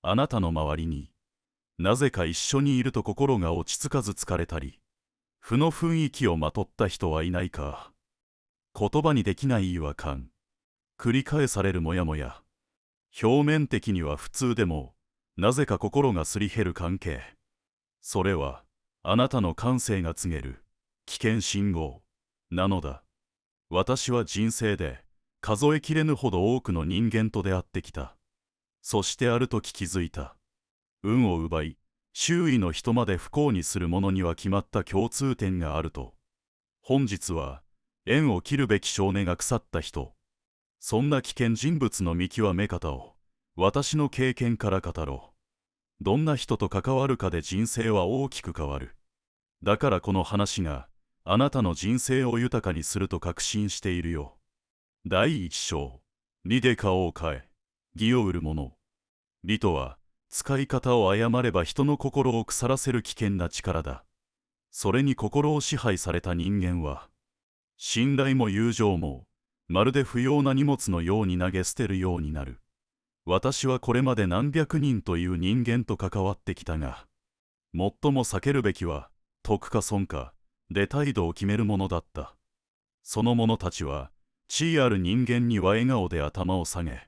あなたの周りに、なぜか一緒にいると心が落ち着かず疲れたり、負の雰囲気をまとった人はいないか。言葉にできない違和感。繰り返されるモヤモヤ。表面的には普通でも、なぜか心がすり減る関係。それは、あなたの感性が告げる、危険信号、なのだ。私は人生で、数えきれぬほど多くの人間と出会ってきた。そしてある時気づいた。運を奪い、周囲の人まで不幸にする者には決まった共通点があると。本日は、縁を切るべき性根が腐った人。そんな危険人物の見極め方を、私の経験から語ろう。どんな人と関わるかで人生は大きく変わる。だからこの話が、あなたの人生を豊かにすると確信しているよ。第一章、利で顔を変え、義を売る者。利とは、使い方を誤れば人の心を腐らせる危険な力だ。それに心を支配された人間は、信頼も友情も、まるで不要な荷物のように投げ捨てるようになる。私はこれまで何百人という人間と関わってきたが、最も避けるべきは、得か損か、で態度を決めるものだった。その者たちは、地位ある人間には笑顔で頭を下げ、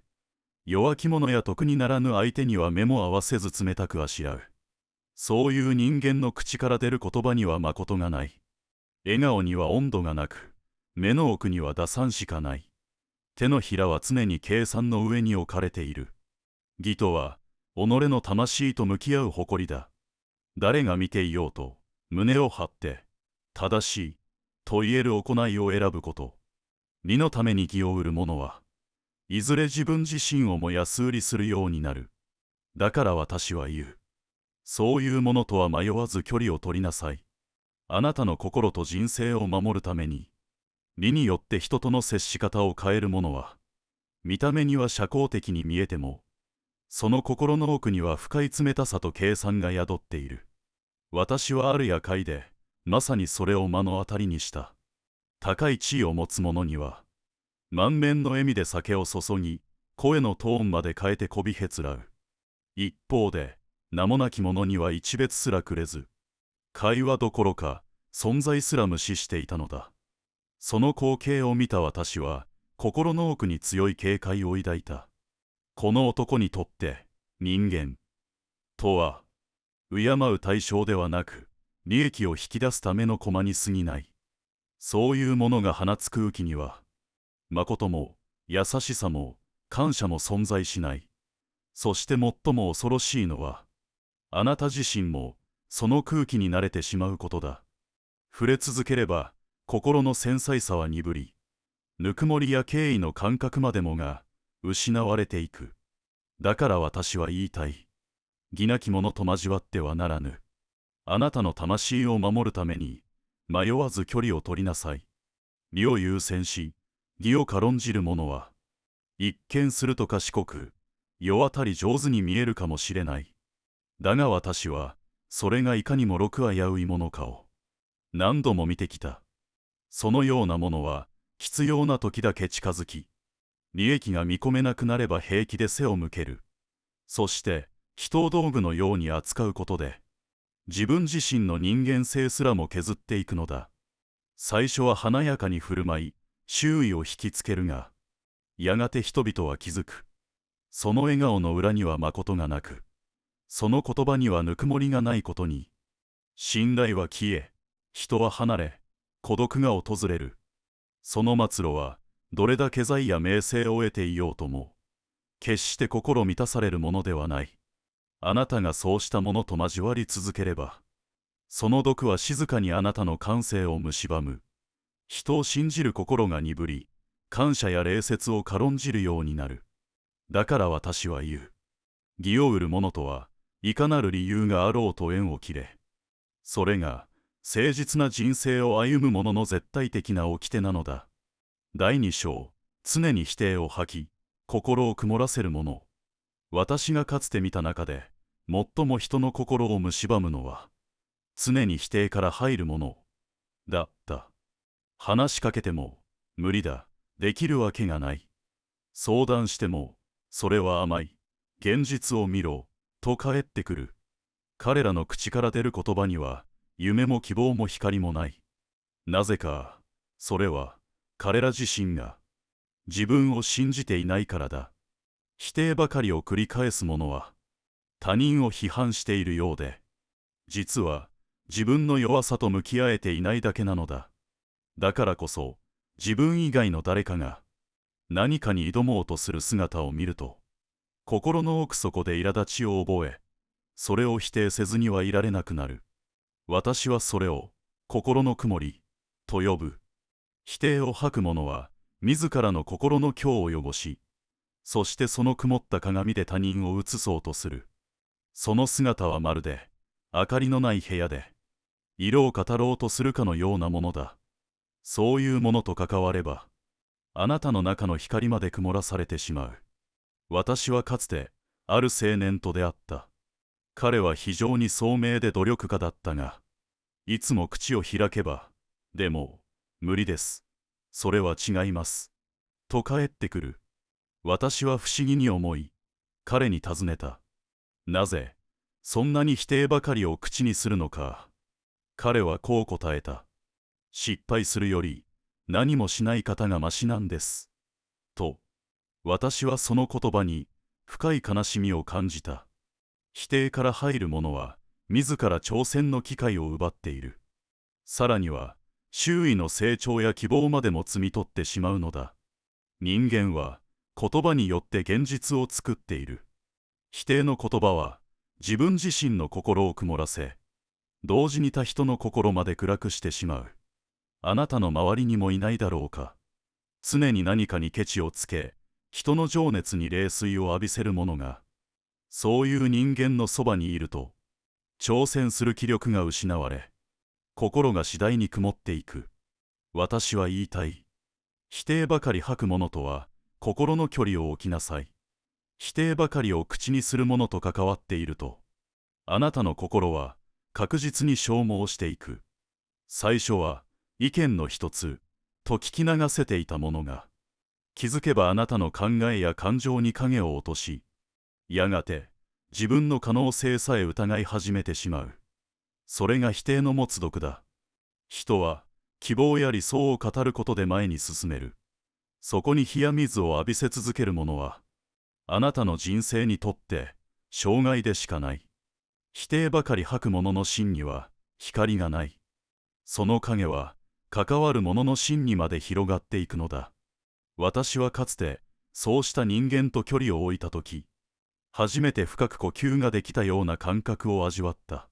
弱き者や得にならぬ相手には目も合わせず冷たくあしらう。そういう人間の口から出る言葉には誠がない。笑顔には温度がなく、目の奥には打算しかない。手のひらは常に計算の上に置かれている。義とは、己の魂と向き合う誇りだ。誰が見ていようと、胸を張って、正しい、と言える行いを選ぶこと。利のために義を売る者は、いずれ自分自身をも安売りするようになる。だから私は言う。そういうものとは迷わず距離を取りなさい。あなたの心と人生を守るために、利によって人との接し方を変える者は、見た目には社交的に見えても、その心の奥には深い冷たさと計算が宿っている。私はある夜会で、まさにそれを目の当たりにした。高い地位を持つ者には、満面の笑みで酒を注ぎ、声のトーンまで変えてこびへつらう。一方で、名もなき者には一別すらくれず、会話どころか、存在すら無視していたのだ。その光景を見た私は、心の奥に強い警戒を抱いた。この男にとって、人間とは、敬う対象ではなく、利益を引き出すための駒に過ぎない。そういうものが放つ空気には、誠も、優しさも、感謝も存在しない。そして最も恐ろしいのは、あなた自身も、その空気に慣れてしまうことだ。触れ続ければ、心の繊細さは鈍り、ぬくもりや敬意の感覚までもが、失われていく。だから私は言いたい。義なき者と交わってはならぬ。あなたの魂を守るために、迷わず距離を取りなさい。利を優先し、義を軽んじる者は、一見すると賢く、世渡り上手に見えるかもしれない。だが私は、それがいかにもろく危ういものかを、何度も見てきた。そのようなものは、必要な時だけ近づき、利益が見込めなくなれば平気で背を向ける。そして、人を道具のように扱うことで、自分自身の人間性すらも削っていくのだ。最初は華やかに振る舞い、周囲を引きつけるが、やがて人々は気づく。その笑顔の裏には誠がなく、その言葉にはぬくもりがないことに、信頼は消え、人は離れ、孤独が訪れる。その末路は、どれだけ財や名声を得ていようとも、決して心満たされるものではない。あなたがそうしたものと交わり続ければ、その毒は静かにあなたの感性を蝕む。人を信じる心が鈍り、感謝や礼節を軽んじるようになる。だから私は言う。義を売る者とは、いかなる理由があろうと縁を切れ。それが、誠実な人生を歩む者の絶対的な掟なのだ。第二章、常に否定を吐き、心を曇らせる者。私がかつて見た中で、最も人の心を蝕むのは、常に否定から入る者だった。話しかけても、無理だ、できるわけがない。相談しても、それは甘い。現実を見ろ、と返ってくる。彼らの口から出る言葉には夢も希望も光もない。なぜか、それは彼ら自身が自分を信じていないからだ。否定ばかりを繰り返す者は他人を批判しているようで、実は自分の弱さと向き合えていないだけなのだ。だからこそ自分以外の誰かが何かに挑もうとする姿を見ると、心の奥底で苛立ちを覚え、それを否定せずにはいられなくなる。私はそれを心の曇りと呼ぶ。否定を吐く者は自らの心の境を汚し、そしてその曇った鏡で他人を映そうとする。その姿はまるで明かりのない部屋で色を語ろうとするかのようなものだ。そういうものと関われば、あなたの中の光まで曇らされてしまう。私はかつてある青年と出会った。彼は非常に聡明で努力家だったが、いつも口を開けば、でも、無理です。それは違います。と返ってくる。私は不思議に思い、彼に尋ねた。なぜ、そんなに否定ばかりを口にするのか。彼はこう答えた。失敗するより、何もしない方がましなんです。と、私はその言葉に深い悲しみを感じた。否定から入る者は、自ら挑戦の機会を奪っている。さらには、周囲の成長や希望までも摘み取ってしまうのだ。人間は、言葉によって現実を作っている。否定の言葉は、自分自身の心を曇らせ、同時に他人の心まで暗くしてしまう。あなたの周りにもいないだろうか。常に何かにケチをつけ、人の情熱に冷水を浴びせる者が、そういう人間のそばにいると、挑戦する気力が失われ、心が次第に曇っていく。私は言いたい。否定ばかり吐く者とは、心の距離を置きなさい。否定ばかりを口にする者と関わっていると、あなたの心は確実に消耗していく。最初は、意見の一つ、と聞き流せていたものが、気づけばあなたの考えや感情に影を落とし、やがて自分の可能性さえ疑い始めてしまう。それが否定の持つ毒だ。人は希望や理想を語ることで前に進める。そこに火や水を浴びせ続ける者は、あなたの人生にとって障害でしかない。否定ばかり吐く者の心には光がない。その影は関わる者の心にまで広がっていくのだ。私はかつてそうした人間と距離を置いたとき、初めて深く呼吸ができたような感覚を味わった。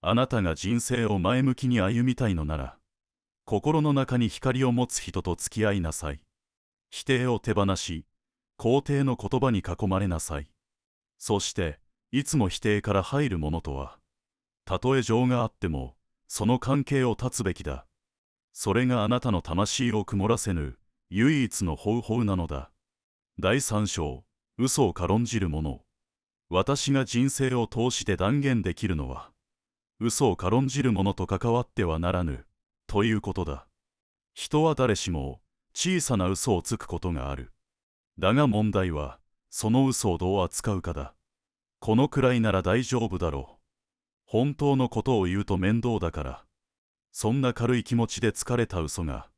あなたが人生を前向きに歩みたいのなら、心の中に光を持つ人と付き合いなさい。否定を手放し、肯定の言葉に囲まれなさい。そして、いつも否定から入るものとは、たとえ情があっても、その関係を断つべきだ。それがあなたの魂を曇らせぬ、唯一の方法なのだ。第3章、嘘を軽んじる者。私が人生を通して断言できるのは、嘘を軽んじる者と関わってはならぬ、ということだ。人は誰しも、小さな嘘をつくことがある。だが問題は、その嘘をどう扱うかだ。このくらいなら大丈夫だろう。本当のことを言うと面倒だから。そんな軽い気持ちで疲れた嘘が、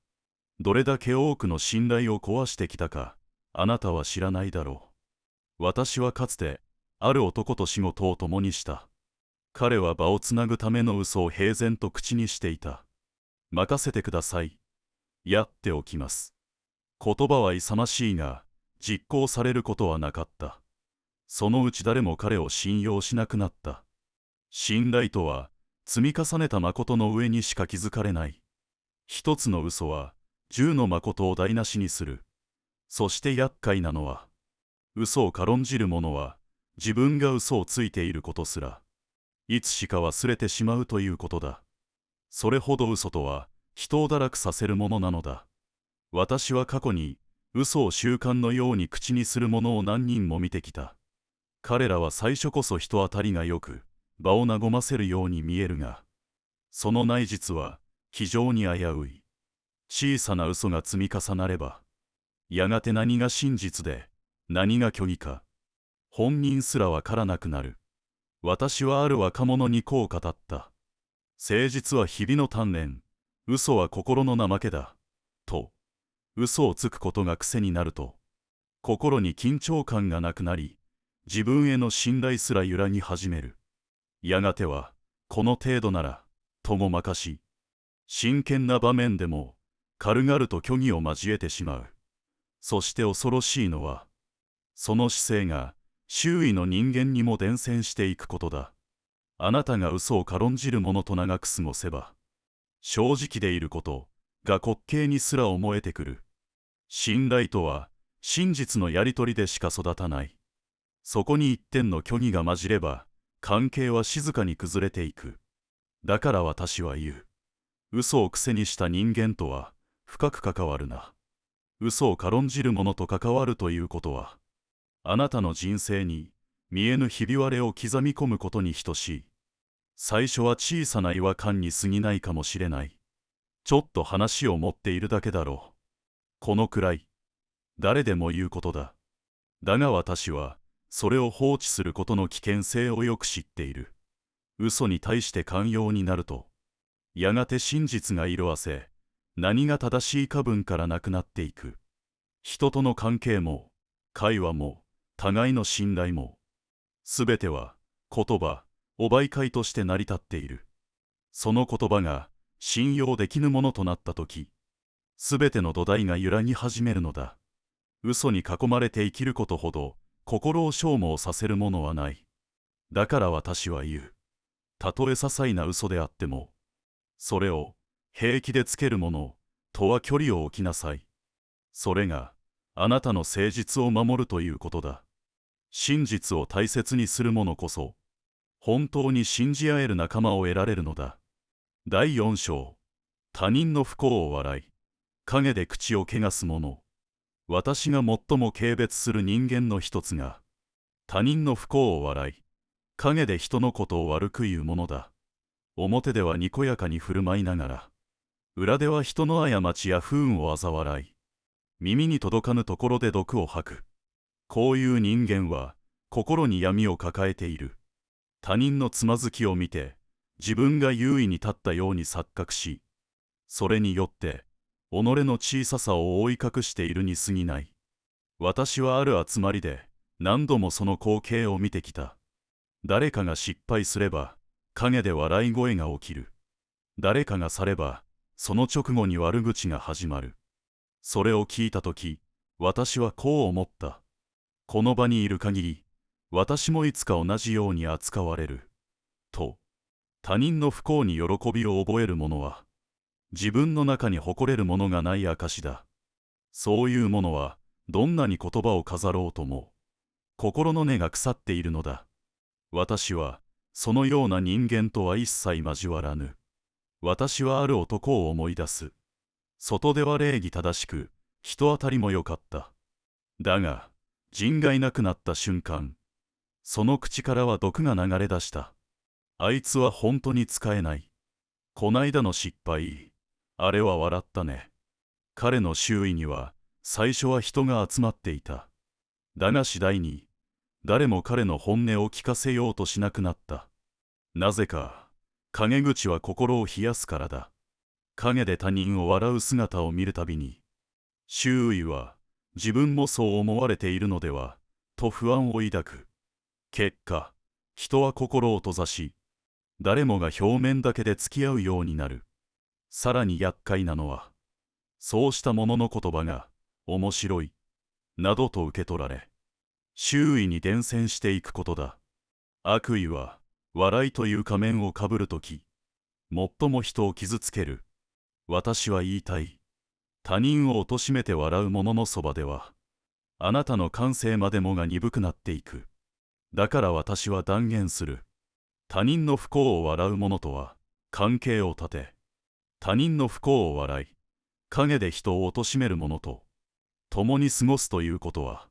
どれだけ多くの信頼を壊してきたか、あなたは知らないだろう。私はかつて、ある男と仕事を共にした。彼は場をつなぐための嘘を平然と口にしていた。任せてください。やっておきます。言葉は勇ましいが、実行されることはなかった。そのうち誰も彼を信用しなくなった。信頼とは、積み重ねた誠の上にしか築かれない。一つの嘘は、10の誠を台無しにする。そして厄介なのは、嘘を軽んじる者は、自分が嘘をついていることすら、いつしか忘れてしまうということだ。それほど嘘とは、人を堕落させるものなのだ。私は過去に、嘘を習慣のように口にする者を何人も見てきた。彼らは最初こそ人当たりがよく、場を和ませるように見えるが、その内実は非常に危うい。小さな嘘が積み重なれば、やがて何が真実で、何が虚偽か、本人すらわからなくなる。私はある若者にこう語った。誠実は日々の鍛錬、嘘は心の怠けだ。と、嘘をつくことが癖になると、心に緊張感がなくなり、自分への信頼すら揺らぎ始める。やがては、この程度なら、ともまかし、真剣な場面でも、軽々と虚偽を交えてしまう。そして恐ろしいのは、その姿勢が、周囲の人間にも伝染していくことだ。あなたが嘘を軽んじる者と長く過ごせば、正直でいることが滑稽にすら思えてくる。信頼とは、真実のやり取りでしか育たない。そこに一点の虚偽が混じれば、関係は静かに崩れていく。だから私は言う。嘘を癖にした人間とは、深く関わるな。嘘を軽んじる者と関わるということは、あなたの人生に見えぬひび割れを刻み込むことに等しい。最初は小さな違和感に過ぎないかもしれない。ちょっと話を持っているだけだろう。このくらい、誰でも言うことだ。だが私は、それを放置することの危険性をよく知っている。嘘に対して寛容になると、やがて真実が色あせ、何が正しいか分からなくなっていく。人との関係も、会話も、互いの信頼も、すべては、言葉、媒介として成り立っている。その言葉が、信用できぬものとなったとき、すべての土台が揺らぎ始めるのだ。嘘に囲まれて生きることほど、心を消耗させるものはない。だから私は言う。たとえ些細な嘘であっても、それを平気でつけるものとは距離を置きなさい。それがあなたの誠実を守るということだ。真実を大切にする者こそ、本当に信じ合える仲間を得られるのだ。第4章、他人の不幸を笑い、陰で口を汚す者。私が最も軽蔑する人間の一つが、他人の不幸を笑い、陰で人のことを悪く言うものだ。表ではにこやかに振る舞いながら、裏では人の過ちや不運を嘲笑い、耳に届かぬところで毒を吐く。こういう人間は、心に闇を抱えている。他人のつまずきを見て、自分が優位に立ったように錯覚し、それによって、己の小ささを覆い隠しているに過ぎない。私はある集まりで、何度もその光景を見てきた。誰かが失敗すれば、陰で笑い声が起きる。誰かが去れば、その直後に悪口が始まる。それを聞いたとき、私はこう思った。この場にいる限り、私もいつか同じように扱われる。と、他人の不幸に喜びを覚える者は、自分の中に誇れるものがない証だ。そういうものは、どんなに言葉を飾ろうとも、心の根が腐っているのだ。私は、そのような人間とは一切交わらぬ。私はある男を思い出す。外では礼儀正しく、人当たりも良かった。だが、人がいなくなった瞬間、その口からは毒が流れ出した。あいつは本当に使えない。こないだの失敗、あれは笑ったね。彼の周囲には、最初は人が集まっていた。だが次第に、誰も彼の本音を聞かせようとしなくなった。なぜか、陰口は心を冷やすからだ。陰で他人を笑う姿を見るたびに、周囲は自分もそう思われているのでは、と不安を抱く。結果、人は心を閉ざし、誰もが表面だけで付き合うようになる。さらに厄介なのは、そうした者の言葉が、面白い、などと受け取られ、周囲に伝染していくことだ。悪意は、笑いという仮面をかぶるとき、最も人を傷つける。私は言いたい。他人を貶めて笑う者のそばでは、あなたの感性までもが鈍くなっていく。だから私は断言する。他人の不幸を笑う者とは、関係を断て。他人の不幸を笑い、陰で人を貶める者と、共に過ごすということは、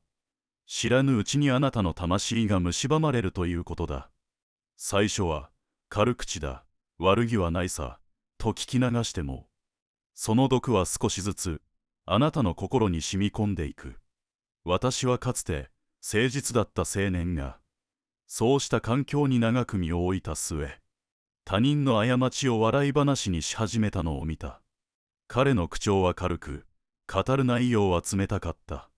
知らぬうちにあなたの魂が蝕まれるということだ。最初は、軽口だ、悪気はないさ、と聞き流しても、その毒は少しずつ、あなたの心に染み込んでいく。私はかつて、誠実だった青年が、そうした環境に長く身を置いた末、他人の過ちを笑い話にし始めたのを見た。彼の口調は軽く、語る内容は冷たかった。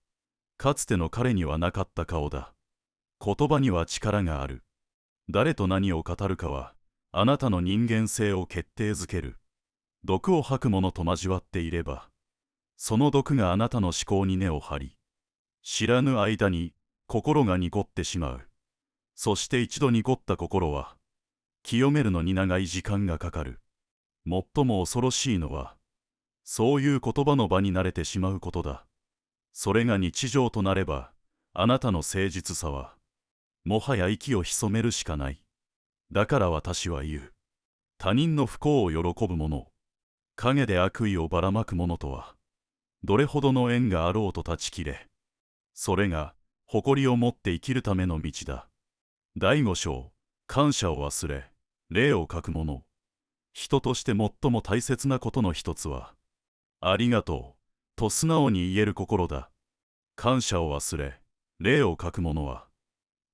かつての彼にはなかった顔だ。言葉には力がある。誰と何を語るかは、あなたの人間性を決定づける。毒を吐く者と交わっていれば、その毒があなたの思考に根を張り、知らぬ間に心が濁ってしまう。そして一度濁った心は、清めるのに長い時間がかかる。最も恐ろしいのは、そういう言葉の場に慣れてしまうことだ。それが日常となれば、あなたの誠実さは、もはや息を潜めるしかない。だから私は言う。他人の不幸を喜ぶ者、陰で悪意をばらまく者とは、どれほどの縁があろうと断ち切れ。それが、誇りを持って生きるための道だ。第5章、感謝を忘れ、礼を欠く者。人として最も大切なことの一つは、ありがとう、と素直に言える心だ。感謝を忘れ、礼を欠く者は、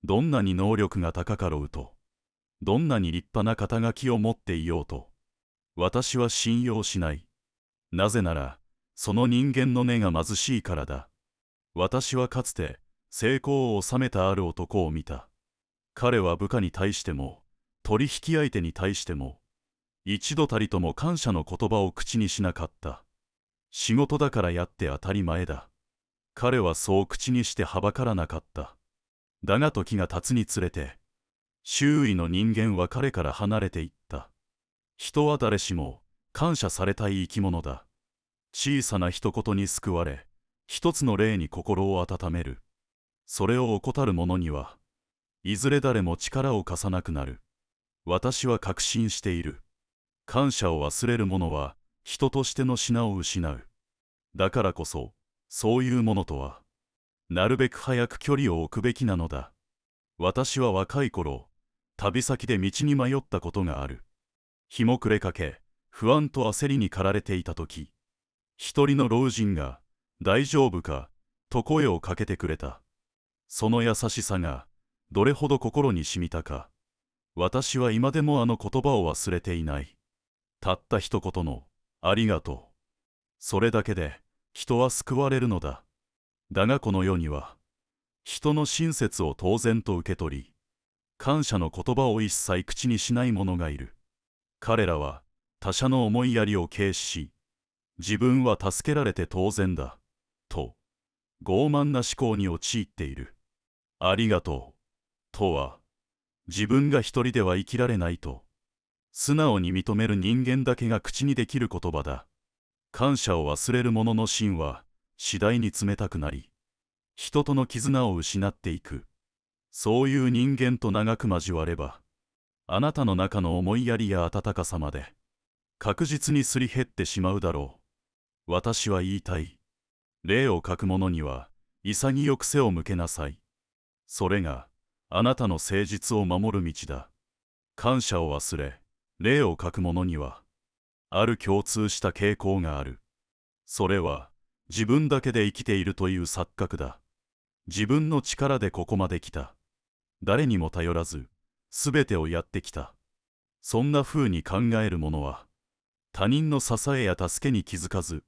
どんなに能力が高かろうと、どんなに立派な肩書きを持っていようと、私は信用しない。なぜなら、その人間の根が貧しいからだ。私はかつて、成功を収めたある男を見た。彼は部下に対しても、取引相手に対しても、一度たりとも感謝の言葉を口にしなかった。仕事だからやって当たり前だ。彼はそう口にしてはばからなかった。だが時が経つにつれて、周囲の人間は彼から離れていった。人は誰しも感謝されたい生き物だ。小さな一言に救われ、一つの礼に心を温める。それを怠る者には、いずれ誰も力を貸さなくなる。私は確信している。感謝を忘れる者は、人としての品を失う。だからこそ、そういう者とは、なるべく早く距離を置くべきなのだ。私は若い頃、旅先で道に迷ったことがある。日も暮れかけ、不安と焦りに駆られていたとき、一人の老人が、大丈夫か、と声をかけてくれた。その優しさが、どれほど心に染みたか。私は今でもあの言葉を忘れていない。たった一言の、ありがとう。それだけで、人は救われるのだ。だがこの世には、人の親切を当然と受け取り、感謝の言葉を一切口にしない者がいる。彼らは他者の思いやりを軽視し、自分は助けられて当然だ、と傲慢な思考に陥っている。ありがとう、とは、自分が一人では生きられないと、素直に認める人間だけが口にできる言葉だ。感謝を忘れる者の心は次第に冷たくなり、人との絆を失っていく。そういう人間と長く交われば、あなたの中の思いやりや温かさまで、確実にすり減ってしまうだろう。私は言いたい。礼を欠く者には、潔く背を向けなさい。それが、あなたの誠実を守る道だ。感謝を忘れ、礼を欠く者には、ある共通した傾向がある。それは、自分だけで生きているという錯覚だ。自分の力でここまで来た。誰にも頼らず、すべてをやってきた。そんな風に考える者は、他人の支えや助けに気づかず、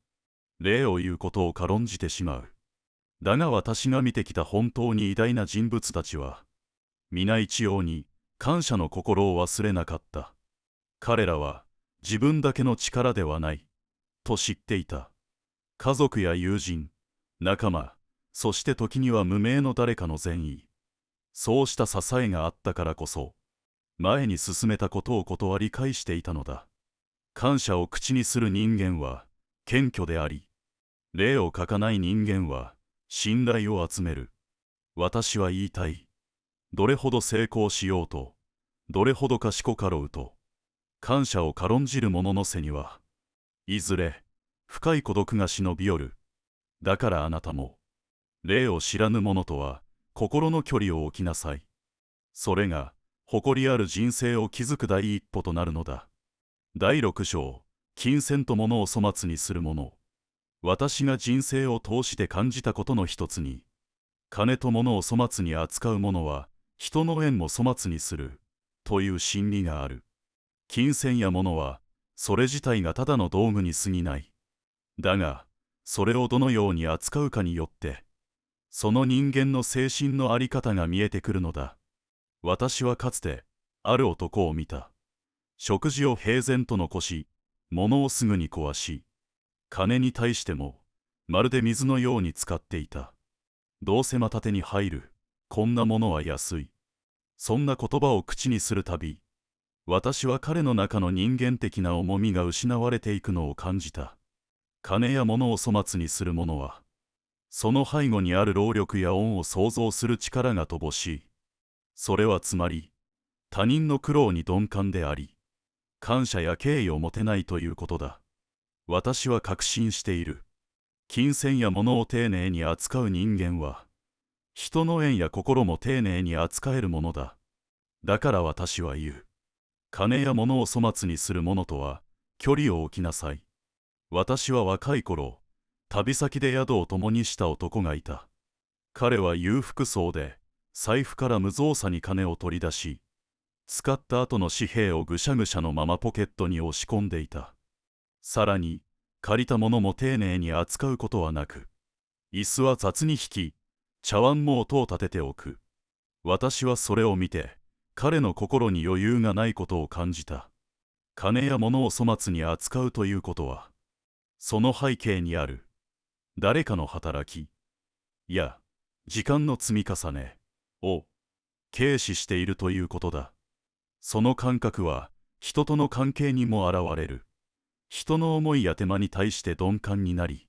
礼を言うことを軽んじてしまう。だが私が見てきた本当に偉大な人物たちは、皆一様に感謝の心を忘れなかった。彼らは自分だけの力ではない、と知っていた。家族や友人、仲間、そして時には無名の誰かの善意。そうした支えがあったからこそ、前に進めたことを断り返していたのだ。感謝を口にする人間は謙虚であり、礼を欠かない人間は信頼を集める。私は言いたい。どれほど成功しようと、どれほど賢かろうと、感謝を軽んじる者の背には、いずれ深い孤独が忍び寄る。だからあなたも、礼を知らぬ者とは心の距離を置きなさい。それが誇りある人生を築く第一歩となるのだ。第6章、金銭と物を粗末にする者。私が人生を通して感じたことの一つに、金と物を粗末に扱う者は人の縁も粗末にするという心理がある。金銭や物はそれ自体がただの道具に過ぎない。だがそれをどのように扱うかによってその人間の精神の在り方が見えてくるのだ。私はかつてある男を見た。食事を平然と残し、物をすぐに壊し、金に対してもまるで水のように使っていた。どうせまた手に入る、こんなものは安い。そんな言葉を口にするたび、私は彼の中の人間的な重みが失われていくのを感じた。金や物を粗末にする者は、その背後にある労力や恩を想像する力が乏しい。それはつまり、他人の苦労に鈍感であり、感謝や敬意を持てないということだ。私は確信している。金銭や物を丁寧に扱う人間は、人の縁や心も丁寧に扱えるものだ。だから私は言う。金や物を粗末にする者とは、距離を置きなさい。私は若い頃、旅先で宿を共にした男がいた。彼は裕福そうで、財布から無造作に金を取り出し、使った後の紙幣をぐしゃぐしゃのままポケットに押し込んでいた。さらに、借りたものも丁寧に扱うことはなく、椅子は雑に引き、茶碗も音を立てておく。私はそれを見て、彼の心に余裕がないことを感じた。金や物を粗末に扱うということは、その背景にある、誰かの働き、や、時間の積み重ね、を、軽視しているということだ。その感覚は、人との関係にも現れる。人の思いや手間に対して鈍感になり、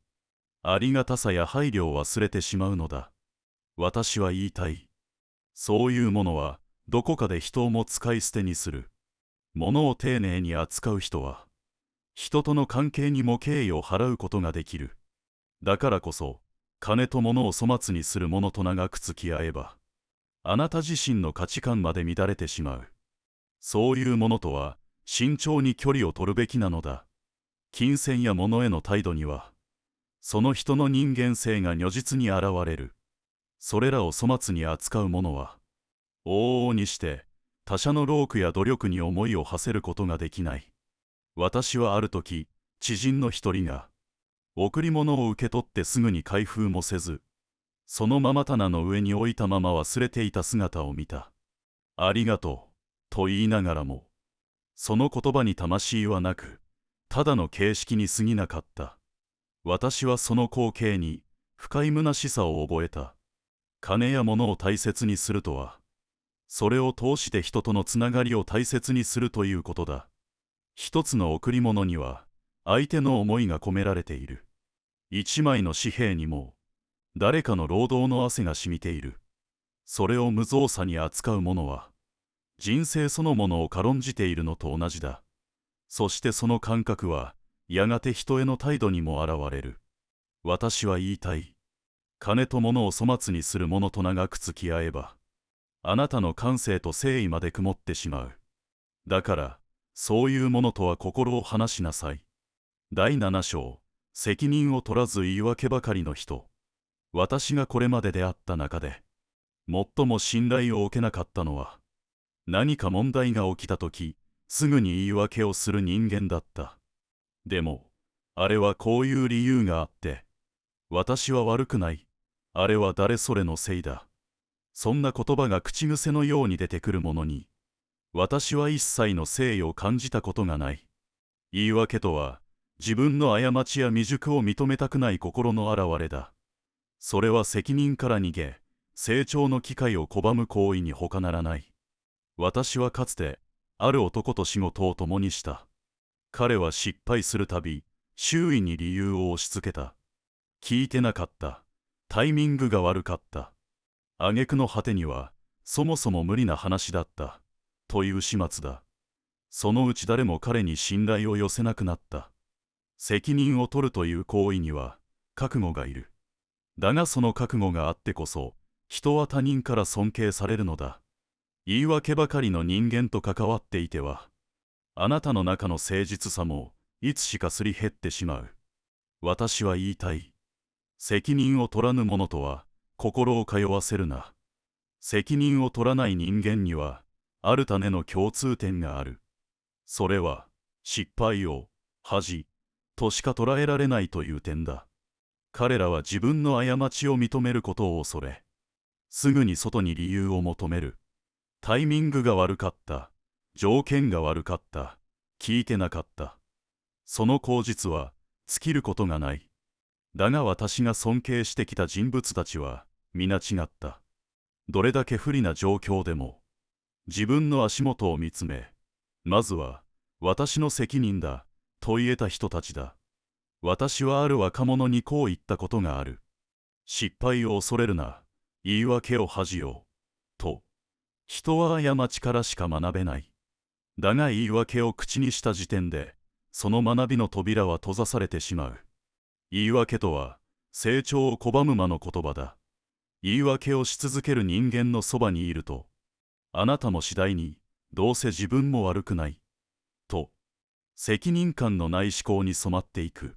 ありがたさや配慮を忘れてしまうのだ。私は言いたい。そういうものは、どこかで人をも使い捨てにする。物を丁寧に扱う人は、人との関係にも敬意を払うことができる。だからこそ、金と物を粗末にする者と長く付き合えば、あなた自身の価値観まで乱れてしまう。そういうものとは、慎重に距離を取るべきなのだ。金銭や物への態度には、その人の人間性が如実に現れる。それらを粗末に扱う者は、往々にして他者の労苦や努力に思いを馳せることができない。私はある時、知人の一人が、贈り物を受け取ってすぐに開封もせず、そのまま棚の上に置いたまま忘れていた姿を見た。ありがとう、と言いながらも、その言葉に魂はなく、ただの形式に過ぎなかった。私はその光景に深い虚しさを覚えた。金や物を大切にするとは、それを通して人とのつながりを大切にするということだ。一つの贈り物には、相手の思いが込められている。一枚の紙幣にも、誰かの労働の汗が染みている。それを無造作に扱う者は、人生そのものを軽んじているのと同じだ。そしてその感覚は、やがて人への態度にも現れる。私は言いたい。金と物を粗末にする者と長く付き合えば、あなたの感性と誠意まで曇ってしまう。だから、そういうものとは心を離しなさい。第7章、責任を取らず言い訳ばかりの人。私がこれまで出会った中で、最も信頼を受けなかったのは、何か問題が起きたとき、すぐに言い訳をする人間だった。でも、あれはこういう理由があって、私は悪くない。あれは誰それのせいだ。そんな言葉が口癖のように出てくるものに、私は一切の誠意を感じたことがない。言い訳とは、自分の過ちや未熟を認めたくない心の表れだ。それは責任から逃げ、成長の機会を拒む行為に他ならない。私はかつて、ある男と仕事を共にした。彼は失敗するたび、周囲に理由を押し付けた。聞いてなかった。タイミングが悪かった。挙句の果てには、そもそも無理な話だった。という始末だ。そのうち誰も彼に信頼を寄せなくなった。責任を取るという行為には、覚悟がいる。だがその覚悟があってこそ、人は他人から尊敬されるのだ。言い訳ばかりの人間と関わっていては、あなたの中の誠実さも、いつしかすり減ってしまう。私は言いたい。責任を取らぬ者とは、心を通わせるな。責任を取らない人間には、ある種の共通点がある。それは、失敗を恥としか捉えられないという点だ。彼らは自分の過ちを認めることを恐れ、すぐに外に理由を求める。タイミングが悪かった。条件が悪かった。聞いてなかった。その口実は尽きることがない。だが私が尊敬してきた人物たちは皆違った。どれだけ不利な状況でも自分の足元を見つめ、まずは私の責任だと言えた人たちだ。私はある若者にこう言ったことがある。失敗を恐れるな、言い訳を恥じよう。と。人は過ちからしか学べない。だが言い訳を口にした時点で、その学びの扉は閉ざされてしまう。言い訳とは、成長を拒む魔の言葉だ。言い訳をし続ける人間のそばにいると、あなたも次第に、どうせ自分も悪くない。と、責任感のない思考に染まっていく。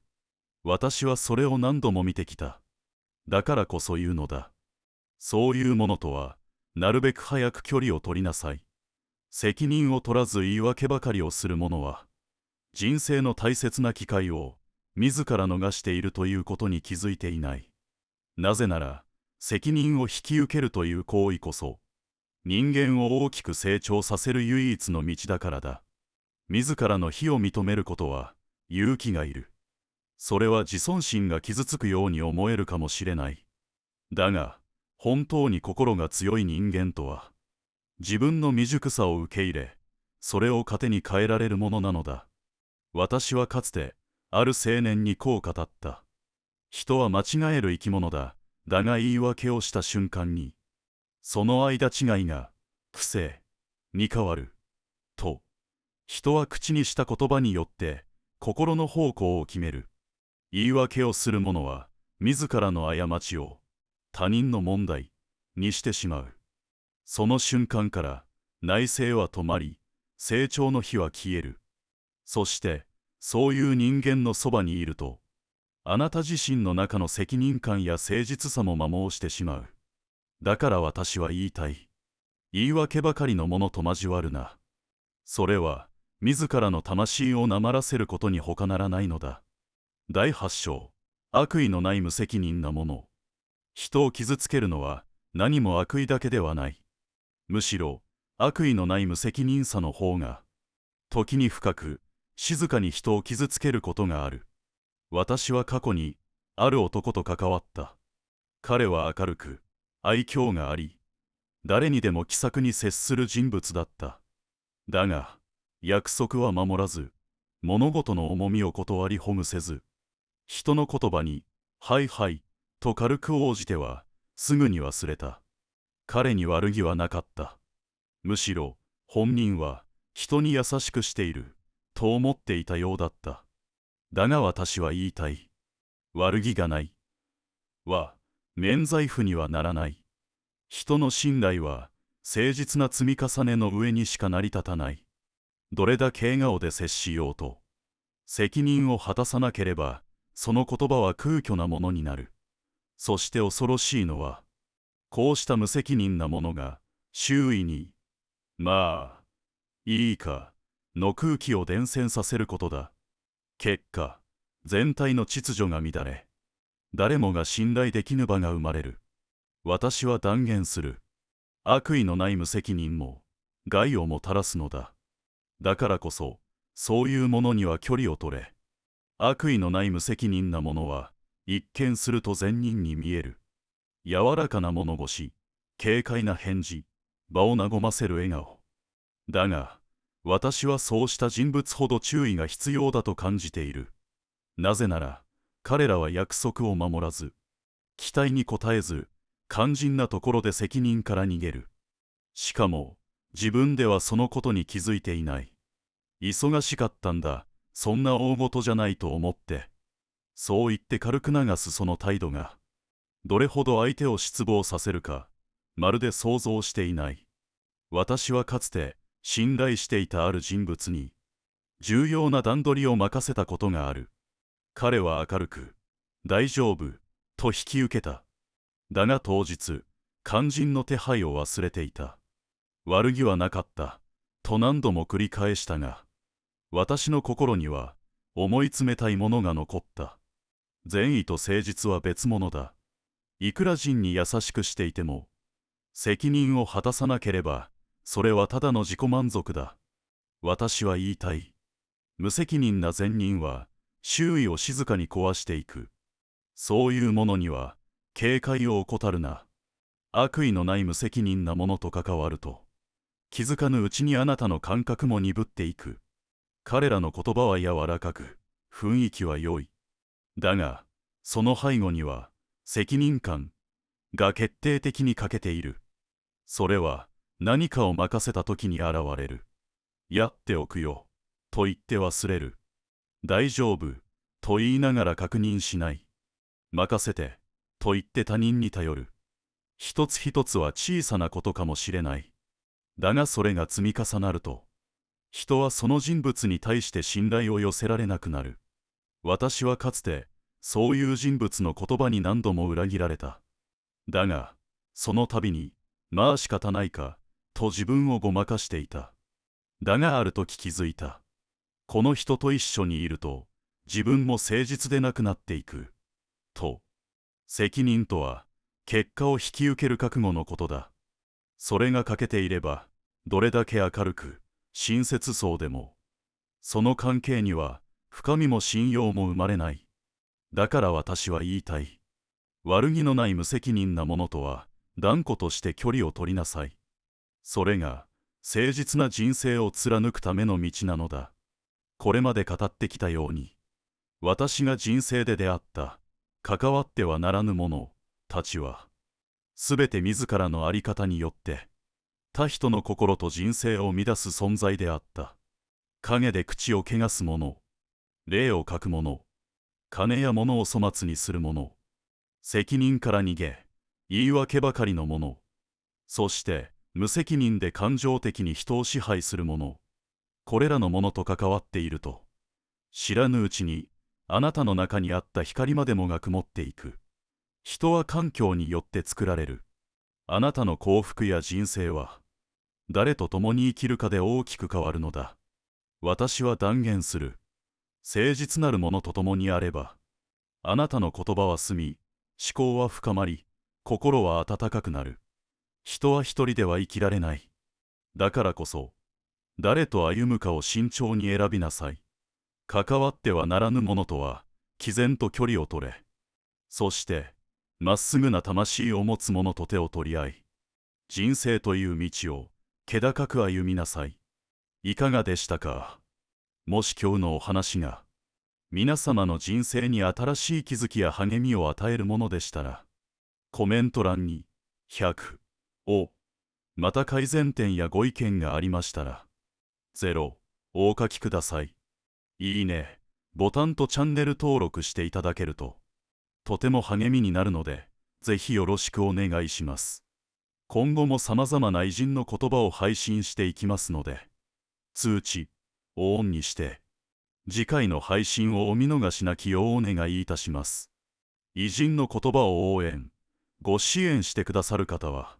私はそれを何度も見てきた。だからこそ言うのだ。そういうものとは、なるべく早く距離を取りなさい。責任を取らず言い訳ばかりをする者は、人生の大切な機会を自ら逃しているということに気づいていない。なぜなら、責任を引き受けるという行為こそ、人間を大きく成長させる唯一の道だからだ。自らの非を認めることは勇気がいる。それは自尊心が傷つくように思えるかもしれない。だが、本当に心が強い人間とは、自分の未熟さを受け入れ、それを糧に変えられるものなのだ。私はかつて、ある青年にこう語った。人は間違える生き物だ。だが言い訳をした瞬間に、その間違いが、癖に変わる。と、人は口にした言葉によって、心の方向を決める。言い訳をする者は、自らの過ちを、他人の問題にしてしまう。その瞬間から内省は止まり、成長の火は消える。そしてそういう人間のそばにいると、あなた自身の中の責任感や誠実さも摩耗してしまう。だから私は言いたい。言い訳ばかりのものと交わるな。それは自らの魂をなまらせることに他ならないのだ。第8章、悪意のない無責任なもの。人を傷つけるのは何も悪意だけではない。むしろ悪意のない無責任さの方が時に深く静かに人を傷つけることがある。私は過去にある男と関わった。彼は明るく愛嬌があり、誰にでも気さくに接する人物だった。だが約束は守らず、物事の重みを断りほぐせず、人の言葉にはいはいと軽く応じてはすぐに忘れた。彼に悪気はなかった。むしろ本人は人に優しくしていると思っていたようだった。だが私は言いたい。悪気がないは免罪符にはならない。人の信頼は誠実な積み重ねの上にしか成り立たない。どれだけ笑顔で接しようと、責任を果たさなければその言葉は空虚なものになる。そして恐ろしいのは、こうした無責任なものが周囲に、まあ、いいか、の空気を伝染させることだ。結果、全体の秩序が乱れ、誰もが信頼できぬ場が生まれる。私は断言する。悪意のない無責任も害をもたらすのだ。だからこそ、そういうものには距離を取れ。悪意のない無責任なものは、一見すると善人に見える。柔らかな物腰、軽快な返事、場を和ませる笑顔。だが、私はそうした人物ほど注意が必要だと感じている。なぜなら、彼らは約束を守らず、期待に応えず、肝心なところで責任から逃げる。しかも、自分ではそのことに気づいていない。忙しかったんだ、そんな大事じゃないと思って。そう言って軽く流すその態度が、どれほど相手を失望させるか、まるで想像していない。私はかつて信頼していたある人物に、重要な段取りを任せたことがある。彼は明るく、大丈夫、と引き受けた。だが当日、肝心の手配を忘れていた。悪気はなかった、と何度も繰り返したが、私の心には思い詰めたいものが残った。善意と誠実は別物だ。いくら人に優しくしていても、責任を果たさなければ、それはただの自己満足だ。私は言いたい。無責任な善人は、周囲を静かに壊していく。そういうものには、警戒を怠るな。悪意のない無責任なものと関わると、気づかぬうちにあなたの感覚も鈍っていく。彼らの言葉は柔らかく、雰囲気は良い。だが、その背後には、責任感が決定的に欠けている。それは、何かを任せた時に現れる。やっておくよ、と言って忘れる。大丈夫、と言いながら確認しない。任せて、と言って他人に頼る。一つ一つは小さなことかもしれない。だがそれが積み重なると、人はその人物に対して信頼を寄せられなくなる。私はかつて、そういう人物の言葉に何度も裏切られた。だが、その度に、まあ仕方ないか、と自分をごまかしていた。だがある時気づいた。この人と一緒にいると、自分も誠実でなくなっていく。と。責任とは、結果を引き受ける覚悟のことだ。それが欠けていれば、どれだけ明るく、親切そうでも、その関係には、深みも信用も生まれない。だから私は言いたい。悪気のない無責任なものとは、断固として距離を取りなさい。それが、誠実な人生を貫くための道なのだ。これまで語ってきたように、私が人生で出会った、関わってはならぬ者たちは、すべて自らの在り方によって、他人の心と人生を乱す存在であった。陰で口を汚す者、霊を欠く者、金や物を粗末にする者、責任から逃げ、言い訳ばかりの者、そして無責任で感情的に人を支配する者、これらの者と関わっていると、知らぬうちにあなたの中にあった光までもが曇っていく。人は環境によって作られる。あなたの幸福や人生は、誰と共に生きるかで大きく変わるのだ。私は断言する。誠実なる者と共にあれば、あなたの言葉は澄み、思考は深まり、心は温かくなる。人は一人では生きられない。だからこそ、誰と歩むかを慎重に選びなさい。関わってはならぬ者とは、毅然と距離を取れ。そして、まっすぐな魂を持つ者と手を取り合い、人生という道を気高く歩みなさい。いかがでしたか？もし今日のお話が、皆様の人生に新しい気づきや励みを与えるものでしたら、コメント欄に、100を、また改善点やご意見がありましたら、0をお書きください。いいね、ボタンとチャンネル登録していただけると、とても励みになるので、ぜひよろしくお願いします。今後も様々な偉人の言葉を配信していきますので、通知をオンにして、次回の配信をお見逃しなきようお願いいたします。偉人の言葉を応援、ご支援してくださる方は、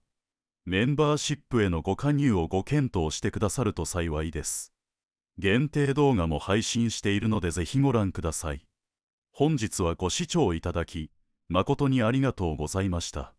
メンバーシップへのご加入をご検討してくださると幸いです。限定動画も配信しているのでぜひご覧ください。本日はご視聴いただき、誠にありがとうございました。